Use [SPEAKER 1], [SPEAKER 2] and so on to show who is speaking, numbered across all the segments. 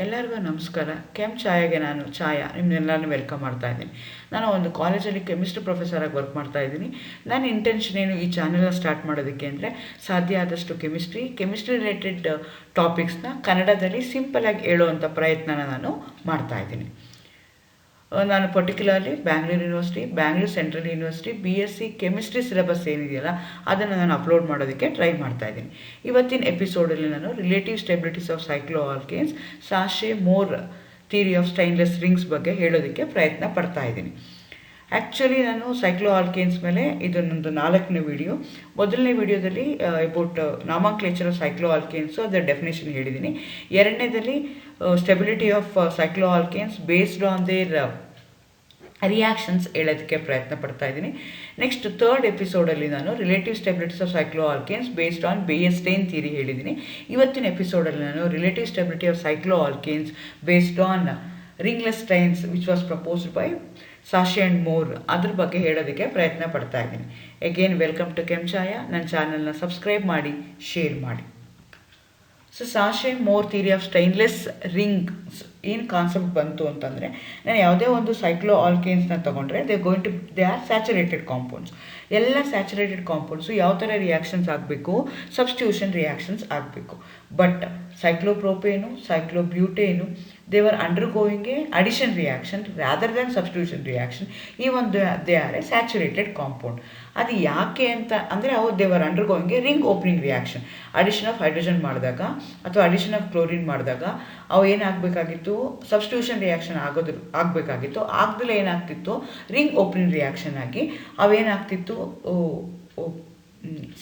[SPEAKER 1] ಎಲ್ಲರಿಗೂ ನಮಸ್ಕಾರ. ಚಾಯಾಗೆ ನಾನು ಛಾಯಾ ನಿಮ್ಮನ್ನೆಲ್ಲರೂ ವೆಲ್ಕಮ್ ಮಾಡ್ತಾ ಇದ್ದೀನಿ. ನಾನು ಒಂದು ಕಾಲೇಜಲ್ಲಿ ಕೆಮಿಸ್ಟ್ರಿ ಪ್ರೊಫೆಸರಾಗಿ ವರ್ಕ್ ಮಾಡ್ತಾ ಇದ್ದೀನಿ. ನನ್ನ ಇಂಟೆನ್ಷನ್ ಏನು ಈ ಚಾನೆಲ್ನ ಸ್ಟಾರ್ಟ್ ಮಾಡೋದಕ್ಕೆ ಅಂದರೆ ಸಾಧ್ಯ ಆದಷ್ಟು ಕೆಮಿಸ್ಟ್ರಿ ರಿಲೇಟೆಡ್ ಟಾಪಿಕ್ಸ್ನ ಕನ್ನಡದಲ್ಲಿ ಸಿಂಪಲಾಗಿ ಹೇಳುವಂಥ ಪ್ರಯತ್ನನ ನಾನು ಮಾಡ್ತಾ ಇದ್ದೀನಿ. ನಾನು particularly Bangalore central university BSc chemistry syllabus ಏನಿದೆಯಲ್ಲ ಅದನ್ನು ನಾನು ಅಪ್ಲೋಡ್ ಮಾಡೋದಕ್ಕೆ ಟ್ರೈ ಮಾಡ್ತಾ ಇದ್ದೀನಿ. ಇವತ್ತಿನ ಎಪಿಸೋಡಲ್ಲಿ ನಾನು relative stabilities of cycloalkanes, Sachse Mohr theory of strainless rings ಬಗ್ಗೆ ಹೇಳೋದಕ್ಕೆ ಪ್ರಯತ್ನ ಪಡ್ತಾ ಇದ್ದೀನಿ. ಆ್ಯಕ್ಚುಲಿ ನಾನು ಸೈಕ್ಲೋಆಲ್ಕೇನ್ಸ್ ಮೇಲೆ ಇದನ್ನೊಂದು 4ನೇ ವಿಡಿಯೋ. ಮೊದಲನೇ ವಿಡಿಯೋದಲ್ಲಿ ಅಬೌಟ್ ನಾಮನ್ಕ್ಲೇಚರ್ ಆಫ್ ಸೈಕ್ಲೋಆಲ್ಕೇನ್ಸು ಅದರ ಡೆಫಿನೇಷನ್ ಹೇಳಿದ್ದೀನಿ. ಎರಡನೇದಲ್ಲಿ stability of cycloalkanes based on their reactions ಹೇಳೋದಕ್ಕೆ ಪ್ರಯತ್ನ ಪಡ್ತಾ ಇದ್ದೀನಿ. ನೆಕ್ಸ್ಟ್ ಥರ್ಡ್ ಎಪಿಸೋಡಲ್ಲಿ ನಾನು relative stabilities of cycloalkanes based on Baeyer strain theory ಹೇಳಿದ್ದೀನಿ. ಇವತ್ತಿನ ಎಪಿಸೋಡಲ್ಲಿ ನಾನು relative stability of cycloalkanes based on ringless strains which was proposed by Sachse Mohr ಅದ್ರ ಬಗ್ಗೆ ಹೇಳೋದಕ್ಕೆ ಪ್ರಯತ್ನ ಪಡ್ತಾ ಇದ್ದೀನಿ. Again welcome to Chaya. ನನ್ನ ಚಾನಲ್ನ ಸಬ್ಸ್ಕ್ರೈಬ್ ಮಾಡಿ, ಶೇರ್ ಮಾಡಿ. So Sachse Mohr theory of strainless rings ಏನು ಕಾನ್ಸೆಪ್ಟ್ ಬಂತು ಅಂತಂದರೆ, ನಾನು ಯಾವುದೇ ಒಂದು ಸೈಕ್ಲೋಆಲ್ಕೇನ್ಸ್ನ ತೊಗೊಂಡ್ರೆ ದೇ ಆರ್ ಸ್ಯಾಚುರೇಟೆಡ್ ಕಾಂಪೌಂಡ್ಸ್. ಎಲ್ಲ ಸ್ಯಾಚುರೇಟೆಡ್ ಕಾಂಪೌಂಡ್ಸು ಯಾವ ಥರ ರಿಯಾಕ್ಷನ್ಸ್ ಆಗಬೇಕು, ಸಬ್ಸ್ಟಿಟ್ಯೂಷನ್ ರಿಯಾಕ್ಷನ್ಸ್ ಆಗಬೇಕು. But cyclopropane, cyclobutane they are undergoing a addition reaction rather than substitution reaction. Even they are a saturated compound. ಅದು ಯಾಕೆ ಅಂತ ಅಂದರೆ ಅವು they are undergoing a ring opening reaction. Addition of hydrogen ಮಾಡಿದಾಗ ಅಥವಾ addition of chlorine ಮಾಡಿದಾಗ ಅವು ಏನಾಗಬೇಕಾಗಿತ್ತು, ಸಬ್ಸ್ಟಿಟ್ಯೂಷನ್ ರಿಯಾಕ್ಷನ್ ಆಗಬೇಕಾಗಿತ್ತು. ಆಗದಲ್ಲೇ ಏನಾಗ್ತಿತ್ತು, ರಿಂಗ್ ಓಪನಿಂಗ್ ರಿಯಾಕ್ಷನ್ ಆಗಿ ಅವೇನಾಗ್ತಿತ್ತು,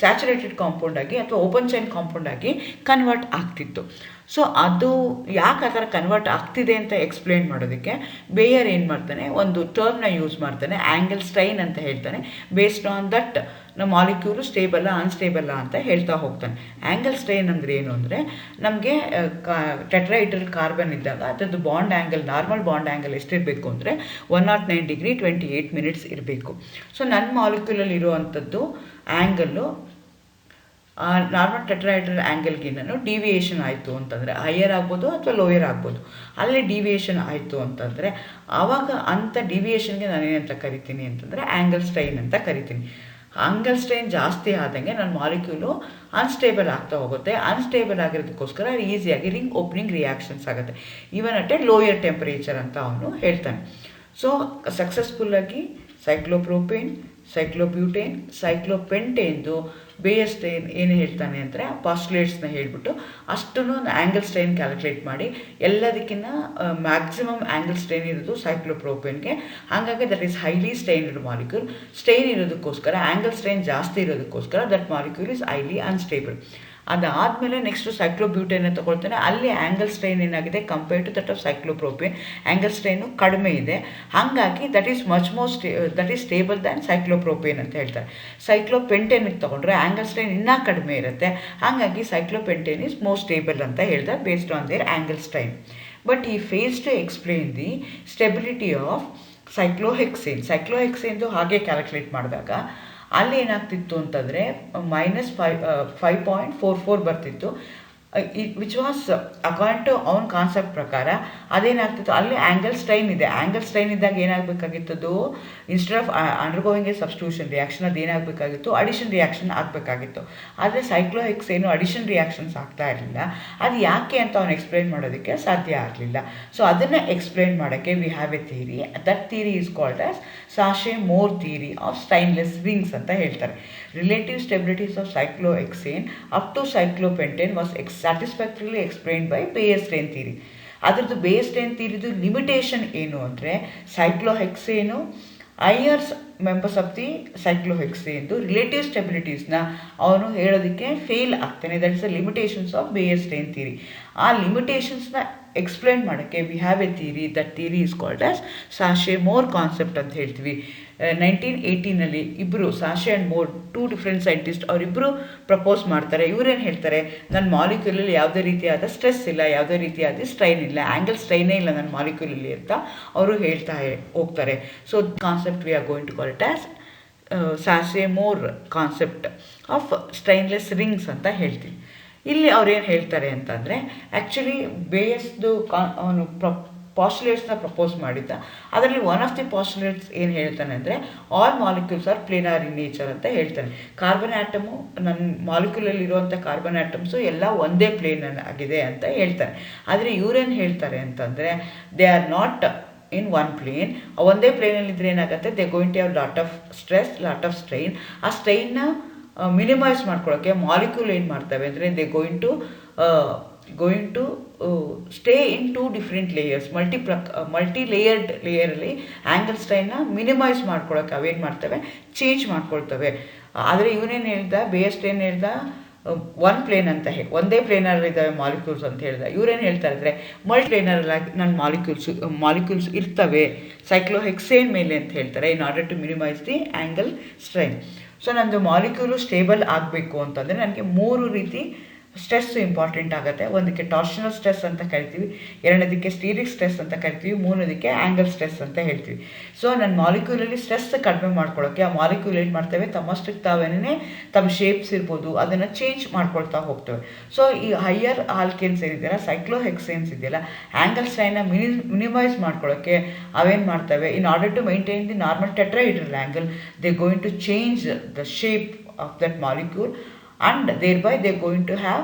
[SPEAKER 1] ಸ್ಯಾಚುರೇಟೆಡ್ ಕಾಂಪೌಂಡ್ ಆಗಿ ಅಥವಾ ಓಪನ್ ಚೈನ್ ಕಾಂಪೌಂಡ್ ಆಗಿ ಕನ್ವರ್ಟ್ ಆಗ್ತಿತ್ತು. ಸೊ ಅದು ಯಾಕೆ ಆ ಥರ ಕನ್ವರ್ಟ್ ಆಗ್ತಿದೆ ಅಂತ ಎಕ್ಸ್ಪ್ಲೇನ್ ಮಾಡೋದಕ್ಕೆ ಬೇಯರ್ ಏನು ಮಾಡ್ತಾನೆ, ಒಂದು ಟರ್ಮ್ನ ಯೂಸ್ ಮಾಡ್ತಾನೆ, ಆ್ಯಂಗಲ್ ಸ್ಟ್ರೈನ್ ಅಂತ ಹೇಳ್ತಾನೆ. ಬೇಸ್ಡ್ ಆನ್ ದಟ್ ನಮ್ಮ ಮಾಲಿಕ್ಯೂಲು ಸ್ಟೇಬಲ್ಲ ಅನ್ಸ್ಟೇಬಲ್ಲ ಅಂತ ಹೇಳ್ತಾ ಹೋಗ್ತಾನೆ. ಆ್ಯಂಗಲ್ ಸ್ಟ್ರೈನ್ ಅಂದರೆ ಏನು ಅಂದರೆ, ನಮಗೆ ಟೆಟ್ರಾಹೈಡ್ರಲ್ ಕಾರ್ಬನ್ ಇದ್ದಾಗ ಅದರದ್ದು bond angle, normal bond angle ಎಷ್ಟಿರಬೇಕು ಅಂದರೆ 109 ಡಿಗ್ರಿ 28 ಮಿನಿಟ್ಸ್ ಇರಬೇಕು. ಸೊ ನನ್ನ ಮಾಲಿಕ್ಯೂಲಲ್ಲಿ ಇರುವಂಥದ್ದು ಆ್ಯಂಗಲ್ಲು ನಾರ್ಮಲ್ ಟೆಟ್ರಾಹೈಡ್ರಲ್ ಆ್ಯಂಗಲ್ಗಿನ್ನೂ ಡಿವಿಯೇಷನ್ ಆಯಿತು ಅಂತಂದರೆ, ಹೈಯರ್ ಆಗ್ಬೋದು ಅಥವಾ ಲೋಯರ್ ಆಗ್ಬೋದು, ಅಲ್ಲೇ ಡಿವಿಯೇಷನ್ ಆಯಿತು ಅಂತಂದರೆ ಆವಾಗ ಅಂಥ ಡಿವಿಯೇಷನ್ಗೆ ನಾನೇನಂತ ಕರಿತೀನಿ ಅಂತಂದರೆ ಆ್ಯಂಗಲ್ ಸ್ಟ್ರೈನ್ ಅಂತ ಕರಿತೀನಿ. ಆ್ಯಂಗಲ್ ಸ್ಟ್ರೈನ್ ಜಾಸ್ತಿ ಆದಂಗೆ ನನ್ನ ಮಾಲಿಕ್ಯೂಲು ಅನ್ಸ್ಟೇಬಲ್ ಆಗ್ತಾ ಹೋಗುತ್ತೆ. ಅನ್ಸ್ಟೇಬಲ್ ಆಗಿರೋದಕ್ಕೋಸ್ಕರ ಈಸಿಯಾಗಿ ರಿಂಗ್ ಓಪನಿಂಗ್ ರಿಯಾಕ್ಷನ್ಸ್ ಆಗುತ್ತೆ, even at A lower temperature ಅಂತ ಅವನು ಹೇಳ್ತಾನೆ. ಸೊ ಸಕ್ಸಸ್ಫುಲ್ಲಾಗಿ ಸೈಕ್ಲೋಪ್ರೋಪೇನ್, ಸೈಕ್ಲೋಬ್ಯೂಟೇನ್, ಸೈಕ್ಲೋಪೆಂಟೇನ್ದು ಬೇಯರ್ ಸ್ಟೈನ್ ಏನು ಹೇಳ್ತಾನೆ ಅಂದರೆ ಪಾಸ್ಟುಲೇಟ್ಸ್ನ ಹೇಳಿಬಿಟ್ಟು ಅಷ್ಟನ್ನು ಆ್ಯಂಗಲ್ ಸ್ಟ್ರೈನ್ ಕ್ಯಾಲ್ಕುಲೇಟ್ ಮಾಡಿ ಎಲ್ಲದಕ್ಕಿಂತ ಮ್ಯಾಕ್ಸಿಮಮ್ ಆ್ಯಂಗಲ್ ಸ್ಟ್ರೈನ್ ಇರೋದು ಸೈಕ್ಲೋಪ್ರೋಪೇನ್ಗೆ. ಹಾಗಾಗಿ that is highly strained molecule. Strain ಇರೋದಕ್ಕೋಸ್ಕರ, ಆ್ಯಂಗಲ್ ಸ್ಟ್ರೈನ್ ಜಾಸ್ತಿ ಇರೋದಕ್ಕೋಸ್ಕರ that molecule is highly unstable. ಅದಾದಮೇಲೆ ನೆಕ್ಸ್ಟು ಸೈಕ್ಲೋಬ್ಯೂಟೇನ ತೊಗೊಳ್ತಾನೆ. ಅಲ್ಲಿ ಆ್ಯಂಗಲ್ ಸ್ಟ್ರೈನ್ ಏನಾಗಿದೆ compared to that of cyclopropane, angle strain ಕಡಿಮೆ ಇದೆ. ಹಾಗಾಗಿ that is much more stable than cyclopropane ಅಂತ ಹೇಳ್ತಾರೆ. ಸೈಕ್ಲೋಪೆಂಟೇನಿಗೆ ತೊಗೊಂಡ್ರೆ ಆ್ಯಂಗಲ್ ಸ್ಟ್ರೈನ್ ಇನ್ನೂ ಕಡಿಮೆ ಇರುತ್ತೆ. ಹಾಗಾಗಿ ಸೈಕ್ಲೋಪೆಂಟೇನ್ ಇಸ್ ಮೋರ್ ಸ್ಟೇಬಲ್ ಅಂತ ಹೇಳ್ತಾರೆ based on their angle strain. But he fails to explain the stability of cyclohexane. ಸೈಕ್ಲೋಹೆಕ್ಸೇನ್ದು ಹಾಗೆ ಕ್ಯಾಲ್ಕುಲೇಟ್ ಮಾಡಿದಾಗ ಅಲ್ಲಿ ಏನಾಗ್ತಿತ್ತು ಅಂತಂದರೆ -5.44 ಬರ್ತಿತ್ತು. ವಿಚ್ ವಾಸ್ ಅಕಾರ್ಡಿಂಗ್ ಟು ಅವನ ಕಾನ್ಸೆಪ್ಟ್ ಪ್ರಕಾರ ಅದೇನಾಗ್ತಿತ್ತು, ಅಲ್ಲಿ ಆ್ಯಂಗಲ್ ಸ್ಟ್ರೈನ್ ಇದೆ. ಆ್ಯಂಗಲ್ ಸ್ಟ್ರೈನ್ ಇದ್ದಾಗ ಏನಾಗಬೇಕಾಗಿತ್ತು, instead of undergoing a substitution reaction ಅದು ಏನಾಗಬೇಕಾಗಿತ್ತು, ಅಡಿಷನ್ ರಿಯಾಕ್ಷನ್ ಆಗಬೇಕಾಗಿತ್ತು. ಆದರೆ ಸೈಕ್ಲೋಹೆಕ್ಸೇನು ಅಡಿಷನ್ ರಿಯಾಕ್ಷನ್ಸ್ ಆಗ್ತಾ ಇರಲಿಲ್ಲ. ಅದು ಯಾಕೆ ಅಂತ ಅವನು ಎಕ್ಸ್ಪ್ಲೈನ್ ಮಾಡೋದಕ್ಕೆ ಸಾಧ್ಯ ಆಗಲಿಲ್ಲ. ಸೊ ಅದನ್ನು ಎಕ್ಸ್ಪ್ಲೈನ್ ಮಾಡೋಕ್ಕೆ we have a theory. That theory is called as Sachse Mohr theory of strainless rings ಅಂತ ಹೇಳ್ತಾರೆ. Relative stabilities of cyclohexane up to cyclopentane was satisfactorily explained by Baeyer strain theory. ಅದರದ್ದು Baeyer strain ಥಿಯರಿದು limitation ಏನು ಅಂದರೆ, cyclohexane highers members of the ಸೈಕ್ಲೋಹೆಕ್ಸೇನ್ದು relative ಸ್ಟೆಬಿಲಿಟೀಸ್ನ ಅವನು ಹೇಳೋದಕ್ಕೆ ಫೇಲ್ ಆಗ್ತಾನೆ. That is the limitations of Baeyer strain theory. ಆ ಲಿಮಿಟೇಷನ್ಸ್ನ ಎಕ್ಸ್ಪ್ಲೇನ್ ಮಾಡೋಕ್ಕೆ we have a theory. That theory is called as Sachse Mohr concept ಅಂತ ಹೇಳ್ತೀವಿ. 1918 ಇಬ್ಬರು Sachse and Mohr, 2 different scientist, ಅವರಿಬ್ಬರು ಪ್ರಪೋಸ್ ಮಾಡ್ತಾರೆ. ಇವರೇನು ಹೇಳ್ತಾರೆ, ನನ್ನ ಮಾಲಿಕ್ಯೂಲಲ್ಲಿ ಯಾವುದೇ ರೀತಿಯಾದ ಸ್ಟ್ರೆಸ್ ಇಲ್ಲ, ಯಾವುದೇ ರೀತಿಯಾದ ಸ್ಟ್ರೈನ್ ಇಲ್ಲ, ಆ್ಯಂಗಲ್ ಸ್ಟ್ರೈನೇ ಇಲ್ಲ ನನ್ನ ಮಾಲಿಕ್ಯೂಲಲ್ಲಿ ಅಂತ ಅವರು ಹೇಳ್ತಾ ಹೋಗ್ತಾರೆ. So concept we are going to call it as Sachse Mohr concept of strainless rings ಅಂತ ಹೇಳ್ತೀವಿ. ಇಲ್ಲಿ ಅವ್ರೇನು ಹೇಳ್ತಾರೆ ಅಂತಂದರೆ, ಆ್ಯಕ್ಚುಲಿ ಬೇಯಸ್ದು ಅವನು ಪಾಸ್ಟುಲೇಟ್ಸ್ನ ಪ್ರಪೋಸ್ ಮಾಡಿದ್ದ. ಅದರಲ್ಲಿ ಒನ್ ಆಫ್ ದಿ ಪಾಸ್ಟುಲೇಟ್ಸ್ ಏನು ಹೇಳ್ತಾನೆ ಅಂದರೆ, all molecules are planar in nature ಅಂತ ಹೇಳ್ತಾನೆ. ಕಾರ್ಬನ್ ಆಟಮು, ನನ್ನ ಮಾಲಿಕ್ಯೂಲಲ್ಲಿ ಇರುವಂಥ ಕಾರ್ಬನ್ ಆಟಮ್ಸು ಎಲ್ಲ ಒಂದೇ ಪ್ಲೇನ್ ಆಗಿದೆ ಅಂತ ಹೇಳ್ತಾರೆ. ಆದರೆ ಇವರೇನು ಹೇಳ್ತಾರೆ ಅಂತಂದರೆ, they are not in one plane. ಒಂದೇ ಪ್ಲೇನಲ್ಲಿದ್ದರೆ ಏನಾಗುತ್ತೆ, they going to have lot of stress, lot of strain. ಆ ಸ್ಟ್ರೈನ್ನ ಮಿನಿಮೈಸ್ ಮಾಡ್ಕೊಳ್ಳೋಕ್ಕೆ ಮಾಲಿಕ್ಯೂಲ್ ಏನು ಮಾಡ್ತವೆ ಅಂದರೆ, they going to stay in 2 different layers, multi layered ಲೇಯರಲ್ಲಿ ಆ್ಯಂಗಲ್ ಸ್ಟ್ರೈನ್ನ ಮಿನಿಮೈಸ್ ಮಾಡ್ಕೊಳ್ಳೋಕೆ ಅವೇನು ಮಾಡ್ತವೆ, ಚೇಂಜ್ ಮಾಡ್ಕೊಳ್ತವೆ. ಆದರೆ ಇವನೇನು ಹೇಳ್ದ, ಬೇಯಸ್ಟ್ ಏನು ಹೇಳ್ದ, ಒನ್ ಪ್ಲೇನ್ ಅಂತ ಒಂದೇ ಪ್ಲೇನಲ್ಲಿದ್ದಾವೆ ಮಾಲಿಕ್ಯೂಲ್ಸ್ ಅಂತ ಹೇಳ್ದ. ಇವರೇನು ಹೇಳ್ತಾರೆ ಅಂದರೆ, ಮಲ್ಟಿ ಪ್ಲೇನರಲ್ಲಾಗಿ ನನ್ನ ಮಾಲಿಕ್ಯೂಲ್ಸ್ ಇರ್ತವೆ ಸೈಕ್ಲೋಹೆಕ್ಸೇನ್ ಮೇಲೆ ಅಂತ ಹೇಳ್ತಾರೆ, in order to minimise the angle strain. So ನಂದು ಮಾಲಿಕ್ಯೂಲು ಸ್ಟೇಬಲ್ ಆಗಬೇಕು ಅಂತಂದರೆ ನನಗೆ 3 ರೀತಿ ಸ್ಟ್ರೆಸ್ ಇಂಪಾರ್ಟೆಂಟ್ ಆಗುತ್ತೆ. ಒಂದಕ್ಕೆ ಟಾರ್ಷನಲ್ ಸ್ಟ್ರೆಸ್ ಅಂತ ಕರಿತೀವಿ, ಎರಡನೇದಕ್ಕೆ ಸ್ಟೀರಿಕ್ ಸ್ಟ್ರೆಸ್ ಅಂತ ಕರಿತೀವಿ, ಮೂರನೇದಕ್ಕೆ ಆ್ಯಂಗಲ್ ಸ್ಟ್ರೆಸ್ ಅಂತ ಹೇಳ್ತೀವಿ. ಸೊ ನನ್ನ ಮಾಲಿಕ್ಯೂಲಲ್ಲಿ ಸ್ಟ್ರೆಸ್ ಕಡಿಮೆ ಮಾಡ್ಕೊಳ್ಳೋಕ್ಕೆ ಆ ಮಾಲಿಕ್ಯೂಲ್ ಏನು ಮಾಡ್ತೇವೆ, ತಮ್ಮಷ್ಟಕ್ಕೆ ತಾವೇನೇ ತಮ್ಮ ಶೇಪ್ಸ್ ಇರ್ಬೋದು ಅದನ್ನು ಚೇಂಜ್ ಮಾಡ್ಕೊಳ್ತಾ ಹೋಗ್ತವೆ. ಸೊ ಈ ಹೈಯರ್ ಆಲ್ಕೇನ್ಸ್ ಏನಿದೆಯಲ್ಲ, ಸೈಕ್ಲೋಹೆಕ್ಸೇನ್ಸ್ ಇದೆಯಲ್ಲ, ಆ್ಯಂಗಲ್ ಸ್ಟ್ರೈನ್ನ ಮಿನಿಮೈಸ್ ಮಾಡ್ಕೊಳ್ಳೋಕ್ಕೆ ಅವೇನು ಮಾಡ್ತವೆ, in order to maintain the normal tetrahedral angle, they going to change the shape of that molecule and thereby they are going to have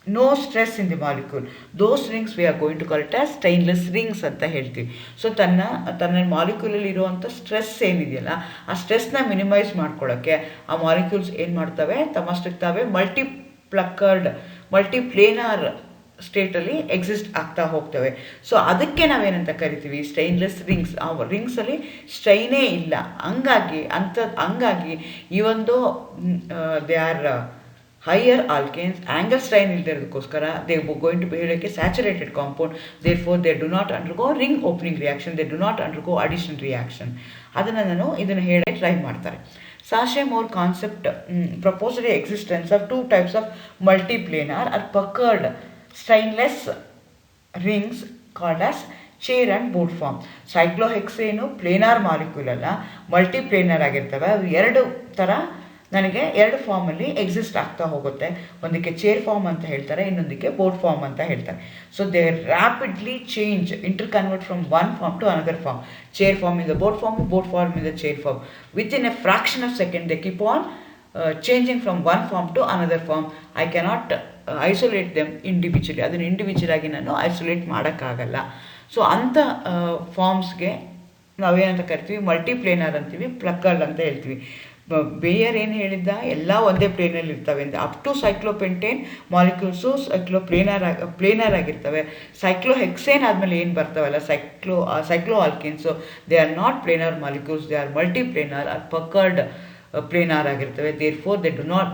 [SPEAKER 1] no stress in the molecule. Those rings we are going to call it as stainless rings ಅಂತ ಹೇಳ್ತೀವಿ. So ತನ್ನ ಮಾಲಿಕ್ಯೂಲಲ್ಲಿ ಇರುವಂಥ stress ಏನಿದೆಯಲ್ಲ, ಆ ಸ್ಟ್ರೆಸ್ನ minimise ಮಾಡ್ಕೊಳ್ಳೋಕ್ಕೆ ಆ molecules ಏನು ಮಾಡ್ತವೆ, ತಮ್ಮಷ್ಟಕ್ಕೆ ತಾವೇ ಮಲ್ಟಿಪ್ಲೇನಾರ್ ಸ್ಟೇಟಲ್ಲಿ ಎಕ್ಸಿಸ್ಟ್ ಆಗ್ತಾ ಹೋಗ್ತವೆ. ಸೊ ಅದಕ್ಕೆ ನಾವೇನಂತ ಕರಿತೀವಿ, ಸ್ಟೈನ್ಲೆಸ್ ರಿಂಗ್ಸ್. ಆ ರಿಂಗ್ಸಲ್ಲಿ ಸ್ಟ್ರೈನೇ ಇಲ್ಲ. ಹಂಗಾಗಿ ಈ ಒಂದು they are higher alkanes, angle strain ಇಲ್ದಿರೋದಕ್ಕೋಸ್ಕರ ದೇ ಗೋಯಿಂಗ್ ಟು ಹೇಳೋಕ್ಕೆ saturated compound, therefore they do not undergo ring opening reaction, they do not undergo addition reaction. ಇದನ್ನು ಹೇಳಿ ಟ್ರೈ ಮಾಡ್ತಾರೆ. Sache-Mohr concept proposed the existence of 2 types of multiplanar or puckered stainless rings called as chair and board form. Cyclohexane planar molecule ಅಲ್ಲ, multiplanar ಆಗಿರ್ತವೆ. ಅವು 2 ಥರ ನನಗೆ 2 ಫಾರ್ಮಲ್ಲಿ exist ಆಗ್ತಾ ಹೋಗುತ್ತೆ. ಒಂದಕ್ಕೆ ಚೇರ್ ಫಾರ್ಮ್ ಅಂತ ಹೇಳ್ತಾರೆ, ಇನ್ನೊಂದಕ್ಕೆ ಬೋರ್ಡ್ ಫಾರ್ಮ್ ಅಂತ ಹೇಳ್ತಾರೆ. So they rapidly interconvert from one form to another form. Chair form ಇಂದ ಬೋರ್ಡ್ ಫಾರ್ಮ್ ಇಂದ chair form. Within a fraction of second they keep on changing from one form to another form. I cannot isolate them individually. ಅದನ್ನು individual ಆಗಿ ನಾನು isolate ಮಾಡೋಕ್ಕಾಗಲ್ಲ. So ಅಂಥ ಫಾರ್ಮ್ಸ್ಗೆ ನಾವೇನಂತ ಕರಿತೀವಿ, ಮಲ್ಟಿಪ್ಲೇನರ್ ಅಂತೀವಿ, ಪ್ಲಕ್ಕರ್ಡ್ ಅಂತ ಹೇಳ್ತೀವಿ. ಬೇಯರ್ ಏನು ಹೇಳಿದ್ದ, ಎಲ್ಲ ಒಂದೇ ಪ್ಲೇನಲ್ಲಿ ಇರ್ತವೆ ಅಂತ. Up to cyclopentane molecules planar ಆಗಿರ್ತವೆ. ಸೈಕ್ಲೋಹೆಕ್ಸೇನ್ ಆದಮೇಲೆ ಏನು ಬರ್ತಾವಲ್ಲ, cycloalkanes, they are not planar molecules, they are multiplanar or puckered planar ಆಗಿರ್ತವೆ. Therefore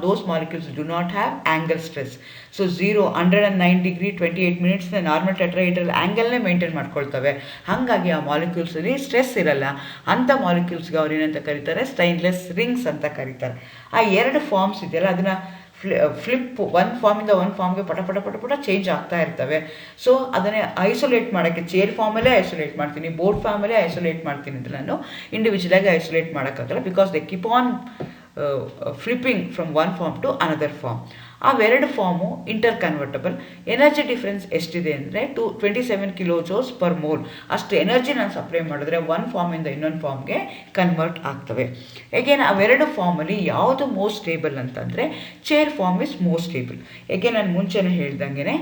[SPEAKER 1] those molecules do not have angle stress. So 109 degree 28 ಮಿನಿಟ್ಸ್ನ ನಾರ್ಮಲ್ ಟೆಟ್ರಾಹೆಡ್ರಲ್ ಆ್ಯಂಗಲ್ನೇ ಮೇಂಟೈನ್ ಮಾಡ್ಕೊಳ್ತವೆ. ಹಾಗಾಗಿ ಆ ಮಾಲಿಕ್ಯೂಲ್ಸಲ್ಲಿ ಸ್ಟ್ರೆಸ್ ಇರಲ್ಲ. ಅಂಥ ಮಾಲಿಕ್ಯೂಲ್ಸ್ಗೆ ಅವ್ರು ಏನಂತ ಕರೀತಾರೆ, ಸ್ಟೈನ್ಲೆಸ್ ರಿಂಗ್ಸ್ ಅಂತ ಕರೀತಾರೆ. ಆ 2 ಫಾರ್ಮ್ಸ್ ಇದೆಯಲ್ಲ, ಅದನ್ನು ಫ್ಲಿಪ್ ಒಂದು ಫಾರ್ಮಿಂದ ಒಂದು ಫಾರ್ಮ್ಗೆ ಪಟ ಚೇಂಜ್ ಆಗ್ತಾ ಇರ್ತವೆ. ಸೊ ಅದನ್ನೇ ಐಸೋಲೇಟ್ ಮಾಡೋಕ್ಕೆ ಚೇರ್ ಫಾರ್ಮಲ್ಲೇ ಐಸೋಲೇಟ್ ಮಾಡ್ತೀನಿ, ಬೋರ್ಡ್ ಫಾರ್ಮಲ್ಲೇ ಐಸೋಲೇಟ್ ಮಾಡ್ತೀನಿ ಅಂತ ನಾನು ಇಂಡಿವಿಜುವಲಾಗಿ ಐಸೋಲೇಟ್ ಮಾಡೋಕ್ಕಾಗಲ್ಲ. Because they keep on flipping from one form to another form. ಅವೆರಡು form interconvertible. Energy difference ಎಷ್ಟಿದೆ ಅಂದರೆ 27 ಕಿಲೋಜೌಲ್ಸ್ ಪರ್ ಮೋಲ್. ಅಷ್ಟು ಎನರ್ಜಿ ನಾನು ಸಪ್ಲೈ ಮಾಡಿದ್ರೆ ಒಂದು ಫಾರ್ಮಿಂದ ಇನ್ನೊಂದು ಫಾರ್ಮ್ಗೆ ಕನ್ವರ್ಟ್ ಆಗ್ತವೆ. ಹೇಗೇನು ಅವೆರಡು ಫಾರ್ಮಲ್ಲಿ ಯಾವುದು ಮೋಸ್ಟ್ ಸ್ಟೇಬಲ್ ಅಂತಂದರೆ chair form is most stable. ಹೇಗೆ ನಾನು ಮುಂಚೆನೇ ಹೇಳ್ದಂಗೆ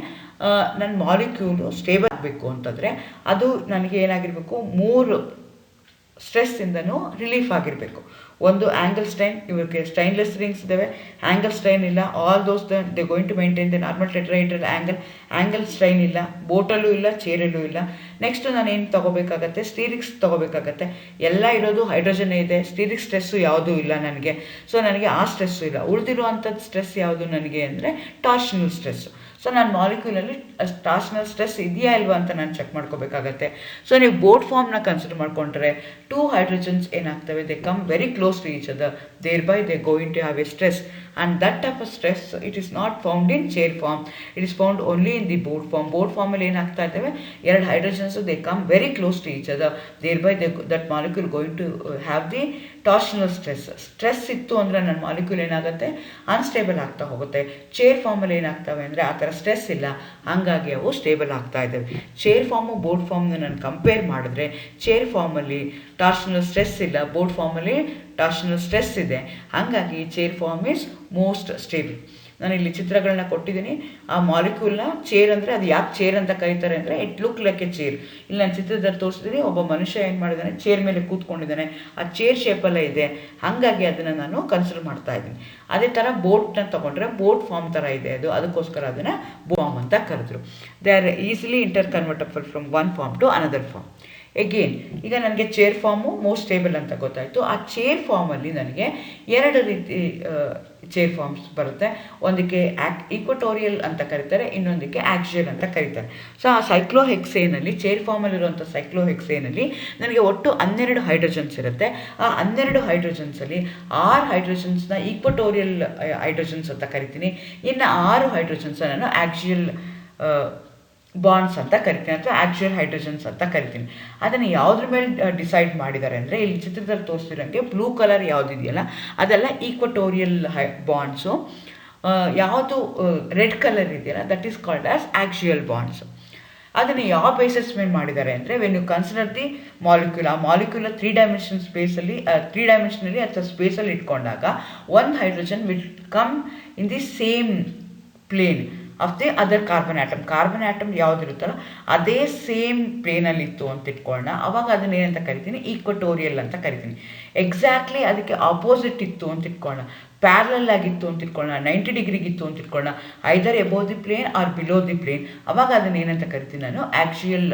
[SPEAKER 1] ನನ್ನ ಮಾಲಿಕ್ಯೂಲು ಸ್ಟೇಬಲ್ ಆಗಬೇಕು ಅಂತಂದರೆ ಅದು ನನಗೆ ಏನಾಗಿರಬೇಕು, 3 ಸ್ಟ್ರೆಸ್ಸಿಂದನೂ ರಿಲೀಫ್ ಆಗಿರಬೇಕು. ಒಂದು ಆ್ಯಂಗಲ್ ಸ್ಟ್ರೈನ್, ಇವರಿಗೆ ಸ್ಟೈನ್ಲೆಸ್ ರಿಂಗ್ಸ್ ಇದ್ದಾವೆ, ಆ್ಯಂಗಲ್ ಸ್ಟ್ರೈನ್ ಇಲ್ಲ. All those they going to maintain the normal tetrahedral angle strain ಇಲ್ಲ, ಬೋಟಲ್ಲೂ ಇಲ್ಲ, ಚೇರಲ್ಲೂ ಇಲ್ಲ. ನೆಕ್ಸ್ಟು ನಾನೇನು ತೊಗೋಬೇಕಾಗತ್ತೆ, ಸ್ಟೀರಿಕ್ಸ್ ತೊಗೋಬೇಕಾಗತ್ತೆ. ಎಲ್ಲ ಇರೋದು ಹೈಡ್ರೋಜನ್ನೇ ಇದೆ, ಸ್ಟೀರಿಕ್ ಸ್ಟ್ರೆಸ್ಸು ಯಾವುದೂ ಇಲ್ಲ ನನಗೆ. ಸೊ ನನಗೆ ಆ ಸ್ಟ್ರೆಸ್ಸು ಇಲ್ಲ. ಉಳಿದಿರುವಂಥದ್ದು ಸ್ಟ್ರೆಸ್ ಯಾವುದು ನನಗೆ ಅಂದರೆ ಟಾರ್ಷನಲ್ ಸ್ಟ್ರೆಸ್ಸು. ಸೊ ನಾನು ಮಾಲಿಕ್ಯೂಲಲ್ಲಿ ಟಾರ್ಷನಲ್ ಸ್ಟ್ರೆಸ್ ಇದೆಯಾ ಇಲ್ವಾ ಅಂತ ನಾನು ಚೆಕ್ ಮಾಡ್ಕೋಬೇಕಾಗತ್ತೆ. ಸೊ ನೀವು ಬೋರ್ಡ್ ಫಾರ್ಮ್ನ ಕನ್ಸಿಡರ್ ಮಾಡ್ಕೊಂಡ್ರೆ 2 ಹೈಡ್ರೋಜನ್ಸ್ ಏನಾಗ್ತವೆ, they come very close to each other, thereby they going to have a stress. and that type of stress it is not found in chair form, it is found only in the boat form. Boat ಫಾರ್ಮಲ್ಲಿ ಏನಾಗ್ತಾ ಇದ್ದಾವೆ, ಎರಡು hydrogens they come very close to each other, thereby that molecule going to have the torsional stress ಇತ್ತು ಅಂದರೆ ನನ್ನ molecule ಏನಾಗುತ್ತೆ, unstable ಆಗ್ತಾ ಹೋಗುತ್ತೆ. ಚೇರ್ ಫಾರ್ಮಲ್ಲಿ ಏನಾಗ್ತವೆ ಅಂದರೆ ಆ ಥರ ಸ್ಟ್ರೆಸ್ ಇಲ್ಲ, ಹಾಗಾಗಿ ಅವು ಸ್ಟೇಬಲ್ ಆಗ್ತಾ ಇದ್ದಾವೆ. ಚೇರ್ ಫಾರ್ಮು ಬೋಟ್ ಫಾರ್ಮ್ನ ನಾನು ಕಂಪೇರ್ ಮಾಡಿದ್ರೆ ಚೇರ್ ಫಾರ್ಮಲ್ಲಿ ಟಾರ್ಷನಲ್ ಸ್ಟ್ರೆಸ್ ಇಲ್ಲ, ಬೋಟ್ ಫಾರ್ಮಲ್ಲಿ ಟಾರ್ಷನಲ್ ಸ್ಟ್ರೆಸ್ ಇದೆ, ಹಾಗಾಗಿ chair form is most stable. ನಾನು ಇಲ್ಲಿ ಚಿತ್ರಗಳನ್ನ ಕೊಟ್ಟಿದ್ದೀನಿ. ಆ ಮಾಲಿಕ್ಯೂಲ್ನ ಚೇರ್ ಅಂದರೆ ಅದು ಯಾಕೆ ಚೇರ್ ಅಂತ ಕರೀತಾರೆ ಅಂದರೆ it look like A chair. ಇಲ್ಲಿ ನಾನು ಚಿತ್ರದಲ್ಲಿ ತೋರಿಸಿದ್ದೀನಿ, ಒಬ್ಬ ಮನುಷ್ಯ ಏನು ಮಾಡಿದ್ದಾನೆ, ಚೇರ್ ಮೇಲೆ ಕೂತ್ಕೊಂಡಿದ್ದಾನೆ, ಆ ಚೇರ್ ಶೇಪಲ್ಲೇ ಇದೆ, ಹಾಗಾಗಿ ಅದನ್ನು ನಾನು ಕನ್ಸಿಡರ್ ಮಾಡ್ತಾ ಇದ್ದೀನಿ. ಅದೇ ಥರ ಬೋಟ್ನ ತೊಗೊಂಡ್ರೆ ಬೋಟ್ ಫಾರ್ಮ್ ಥರ ಇದೆ ಅದು, ಅದಕ್ಕೋಸ್ಕರ ಅದನ್ನು ಫಾರ್ಮ್ ಅಂತ ಕರೆದ್ರು. They are easily interconvertible from one form to another form. Again ಈಗ ನನಗೆ ಚೇರ್ ಫಾರ್ಮು ಮೋಸ್ಟ್ ಸ್ಟೇಬಲ್ ಅಂತ ಗೊತ್ತಾಯಿತು. ಆ ಚೇರ್ ಫಾರ್ಮಲ್ಲಿ ನನಗೆ ಎರಡು ರೀತಿ ಚೇರ್ ಫಾರ್ಮ್ಸ್ ಬರುತ್ತೆ. ಒಂದಕ್ಕೆ ಇಕ್ವಟೋರಿಯಲ್ ಅಂತ ಕರೀತಾರೆ, ಇನ್ನೊಂದಕ್ಕೆ ಆಕ್ಸಿಯಲ್ ಅಂತ ಕರೀತಾರೆ. ಸೊ ಆ ಸೈಕ್ಲೋಹೆಕ್ಸೇನಲ್ಲಿ, ಚೇರ್ ಫಾರ್ಮಲ್ಲಿರುವಂಥ ಸೈಕ್ಲೋಹೆಕ್ಸೇನಲ್ಲಿ ನನಗೆ ಒಟ್ಟು 12 ಹೈಡ್ರೋಜನ್ಸ್ ಇರುತ್ತೆ. ಆ 12 ಹೈಡ್ರೋಜನ್ಸಲ್ಲಿ 6 ಹೈಡ್ರೋಜನ್ಸ್ನ ಈಕ್ವಟೋರಿಯಲ್ ಹೈಡ್ರೋಜನ್ಸ್ ಅಂತ ಕರಿತೀನಿ, ಇನ್ನು 6 ಹೈಡ್ರೋಜನ್ಸ್ ನಾನು ಆಕ್ಸಿಯಲ್ ಬಾಂಡ್ಸ್ ಅಂತ ಕರಿತೀನಿ ಅಥವಾ ಆಕ್ಸಿಯಲ್ ಹೈಡ್ರೋಜನ್ಸ್ ಅಂತ ಕರಿತೀನಿ. ಅದನ್ನು ಯಾವುದ್ರ ಮೇಲೆ ಡಿಸೈಡ್ ಮಾಡಿದ್ದಾರೆ ಅಂದರೆ ಇಲ್ಲಿ ಚಿತ್ರದಲ್ಲಿ ತೋರಿಸ್ತಿರೋಂಗೆ ಬ್ಲೂ ಕಲರ್ ಯಾವುದಿದೆಯಲ್ಲ ಅದೆಲ್ಲ ಈಕ್ವಟೋರಿಯಲ್ ಬಾಂಡ್ಸು, ಯಾವುದು ರೆಡ್ ಕಲರ್ ಇದೆಯಲ್ಲ that is called as axial bonds. ಅದನ್ನು ಯಾವ ಬೇಸಿಸ್ ಮೇಲೆ ಮಾಡಿದ್ದಾರೆ ಅಂದರೆ when you consider the molecule, ಆ ಮಾಲಿಕ್ಯೂಲ್ 3 ಡೈಮೆನ್ಷನ್ ಸ್ಪೇಸಲ್ಲಿ 3 ಡೈಮೆನ್ಷನಲ್ಲಿ ಅಥವಾ ಸ್ಪೇಸಲ್ಲಿ ಇಟ್ಕೊಂಡಾಗ ಒಂದು hydrogen will come in the same plane of the other carbon atom ಯಾವುದಿರುತ್ತಲ್ಲ ಅದೇ ಸೇಮ್ ಪ್ಲೇನಲ್ಲಿ ಇತ್ತು ಅಂತ ಇಟ್ಕೊಳ್ಳೋಣ. ಅವಾಗ ಅದನ್ನ ಏನಂತ ಕರಿತೀನಿ, ಈಕ್ವಟೋರಿಯಲ್ ಅಂತ ಕರಿತೀನಿ. ಎಕ್ಸಾಕ್ಟ್ಲಿ ಅದಕ್ಕೆ ಆಪೋಸಿಟ್ ಇತ್ತು ಅಂತ ಇಟ್ಕೊಳ್ಳೋಣ, ಪ್ಯಾರಲಲ್ ಆಗಿತ್ತು ಅಂತ ಇಟ್ಕೊಳ್ಳೋಣ, 90 ಡಿಗ್ರಿಗಿತ್ತು ಅಂತ ಇಟ್ಕೊಳ್ಳೋಣ, either above the plane or below the plane, ಅವಾಗ ಅದನ್ನ ಏನಂತ ಕರಿತೀನಿ ನಾನು, ಆಕ್ಸಿಯಲ್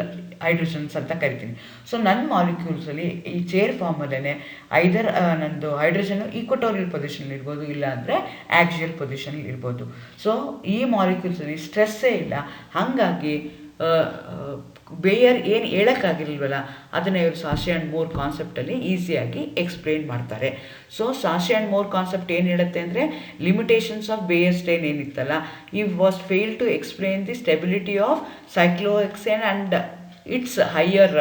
[SPEAKER 1] ಹೈಡ್ರೋಜನ್ಸ್ ಅಂತ ಕರಿತೀನಿ. ಸೊ ನನ್ನ ಮಾಲಿಕ್ಯೂಲ್ಸಲ್ಲಿ ಈ ಚೇರ್ ಫಾರ್ಮಲ್ಲೇ ಐದರ್ ನಂದು ಹೈಡ್ರೋಜನ್ ಈಕ್ವಟೋರಿಯಲ್ ಪೊಸಿಷನ್ ಇರ್ಬೋದು, ಇಲ್ಲ ಅಂದರೆ ಆಕ್ಸಿಯಲ್ ಪೊಸಿಷನ್ ಇರ್ಬೋದು. ಸೊ ಈ ಮಾಲಿಕ್ಯೂಲ್ಸಲ್ಲಿ ಸ್ಟ್ರೆಸ್ಸೇ ಇಲ್ಲ, ಹಾಗಾಗಿ ಬೇಯರ್ ಏನು ಹೇಳೋಕ್ಕಾಗಿಲ್ವಲ್ಲ ಅದನ್ನು ಇವರು ಸಾಶೆ ಆ್ಯಂಡ್ ಮೋರ್ ಕಾನ್ಸೆಪ್ಟಲ್ಲಿ ಈಸಿಯಾಗಿ ಎಕ್ಸ್ಪ್ಲೇನ್ ಮಾಡ್ತಾರೆ. So Sachse and Mohr concept ಏನು ಹೇಳುತ್ತೆ ಅಂದರೆ ಲಿಮಿಟೇಷನ್ಸ್ ಆಫ್ ಬೇಯರ್ ಸ್ಟೈನ್ ಏನಿತ್ತಲ್ಲ, he was fail to explain the stability of cyclohexane and its higher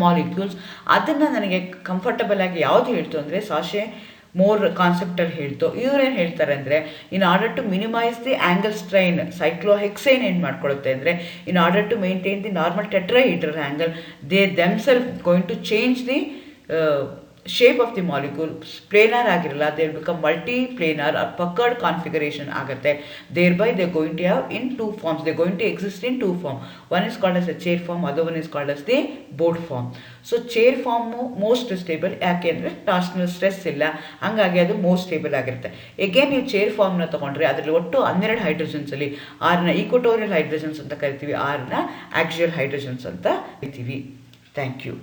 [SPEAKER 1] molecules. ಅದನ್ನು ನನಗೆ ಕಂಫರ್ಟಬಲ್ ಆಗಿ ಯಾವುದು ಹೇಳ್ತು ಅಂದರೆ ಸಾಶೆ ಮೋರ್ ಕಾನ್ಸೆಪ್ಟಲ್ಲಿ ಹೇಳ್ತು. ಇವರೇನು ಹೇಳ್ತಾರೆ ಅಂದರೆ in order to minimise the angle strain, cyclohexane ಏನು ಮಾಡ್ಕೊಳ್ಳುತ್ತೆ ಅಂದರೆ in order to maintain the normal tetrahedral angle they themself going to change the shape of the molecule. Planar ಆಗಿರಲ್ಲ, they become multi planar or puckered configuration ಆಗುತ್ತೆ. Thereby they going to have in 2 forms, they going to exist in 2 form. One is called as a chair form, other one is called us the boat form. So chair form most stable, ಯಾಕೆ ಅಂದರೆ torsional stress ಇಲ್ಲ, ಹಾಗಾಗಿ ಅದು most stable ಆಗಿರುತ್ತೆ. Again ನೀವು chair ಫಾರ್ಮ್ನ ತೊಗೊಂಡ್ರೆ ಅದರಲ್ಲಿ ಒಟ್ಟು 12 ಹೈಡ್ರೋಜನ್ಸಲ್ಲಿ 6ನ ಈಕ್ವಟೋರಿಯಲ್ ಹೈಡ್ರೋಜನ್ಸ್ ಅಂತ ಕರಿತೀವಿ, 6ನ ಆಕ್ಸಿಯಲ್ ಹೈಡ್ರೋಜನ್ಸ್ ಅಂತ ಕರಿತೀವಿ. Thank you.